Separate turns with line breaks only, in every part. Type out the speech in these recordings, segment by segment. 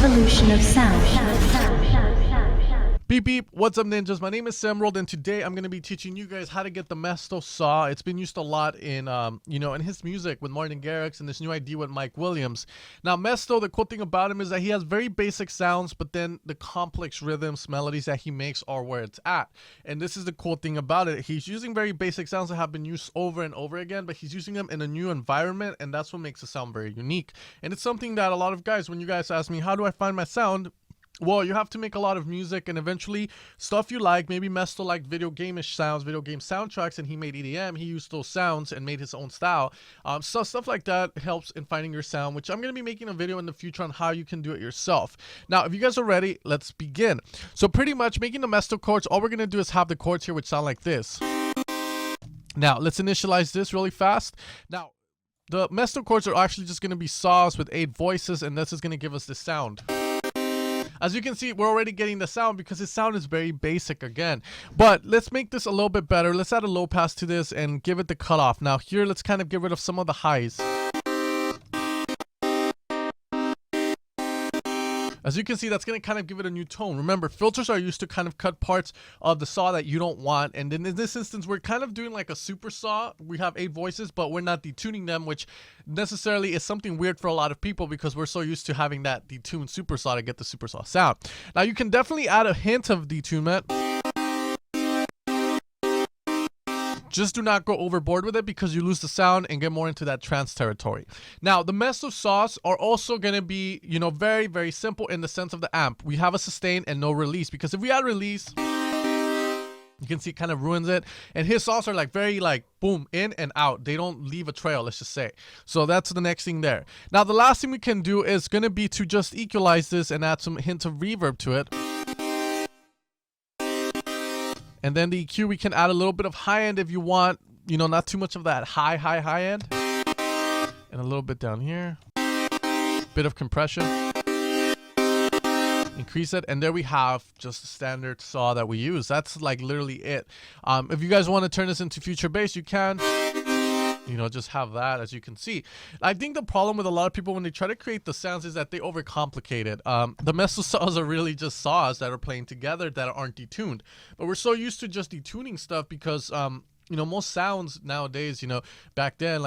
evolution of sound.
Beep beep, what's up ninjas? My name is Samrold and today I'm going to be teaching you guys how to get the Mesto saw. It's been used a lot in in his music with Martin Garrix and this new idea with Mike Williams. Now Mesto, the cool thing about him is that he has very basic sounds, but then the complex rhythms, melodies that he makes are where it's at. And this is the cool thing about it. He's using very basic sounds that have been used over and over again, but he's using them in a new environment, and that's what makes it sound very unique. And it's something that a lot of guys, when you guys ask me, how do I find my sound? Well, you have to make a lot of music and eventually stuff you like. Maybe Mesto liked video game-ish sounds, video game soundtracks, and he made EDM. He used those sounds and made his own style. So stuff like that helps in finding your sound, which I'm going to be making a video in the future on how you can do it yourself. Now, if you guys are ready, let's begin. So pretty much making the Mesto chords, all we're going to do is have the chords here which sound like this. Now, let's initialize this really fast. Now, the Mesto chords are actually just going to be saws with 8 voices, and this is going to give us the sound. As you can see, we're already getting the sound because his sound is very basic again. But let's make this a little bit better. Let's add a low pass to this and give it the cutoff. Now here, let's kind of get rid of some of the highs. As you can see, that's going to kind of give it a new tone. Remember, filters are used to kind of cut parts of the saw that you don't want. And then in this instance, we're kind of doing like a super saw. We have 8 voices, but we're not detuning them, which necessarily is something weird for a lot of people because we're so used to having that detuned super saw to get the super saw sound. Now, you can definitely add a hint of detunement. Just do not go overboard with it because you lose the sound and get more into that trance territory. Now, the Mesto saws are also going to be, very, very simple in the sense of the amp. We have a sustain and no release, because if we add release, you can see it kind of ruins it. And his saws are very boom, in and out. They don't leave a trail, let's just say. So that's the next thing there. Now, the last thing we can do is going to be to just equalize this and add some hint of reverb to it. And then the EQ, we can add a little bit of high end if you want, not too much of that high end. And a little bit down here. Bit of compression. Increase it, and there we have just the standard saw that we use. That's literally it. If you guys want to turn this into future bass, you can. Just have that, as you can see. I think the problem with a lot of people when they try to create the sounds is that they overcomplicate it. The Mesto saws are really just saws that are playing together that aren't detuned. But we're so used to just detuning stuff because, most sounds nowadays, back then,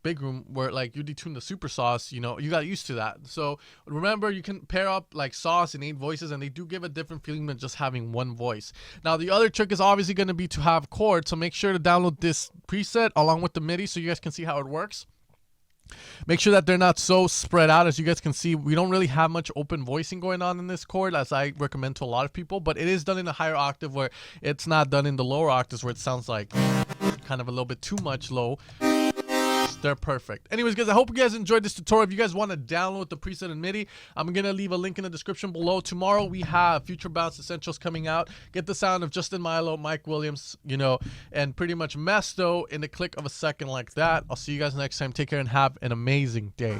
Big Room, where you detune the super saws, you got used to that. So remember, you can pair up saws and 8 voices, and they do give a different feeling than just having one voice. Now the other trick is obviously going to be to have chords, so make sure to download this preset along with the MIDI so you guys can see how it works. Make sure that they're not so spread out. As you guys can see, we don't really have much open voicing going on in this chord, as I recommend to a lot of people, but it is done in a higher octave where it's not done in the lower octaves where it sounds like kind of a little bit too much low. They're perfect. Anyways, guys, I hope you guys enjoyed this tutorial. If you guys want to download the preset in MIDI, I'm going to leave a link in the description below. Tomorrow, we have Future Bounce Essentials coming out. Get the sound of Justin Milo, Mike Williams, and pretty much Mesto in the click of a second like that. I'll see you guys next time. Take care and have an amazing day.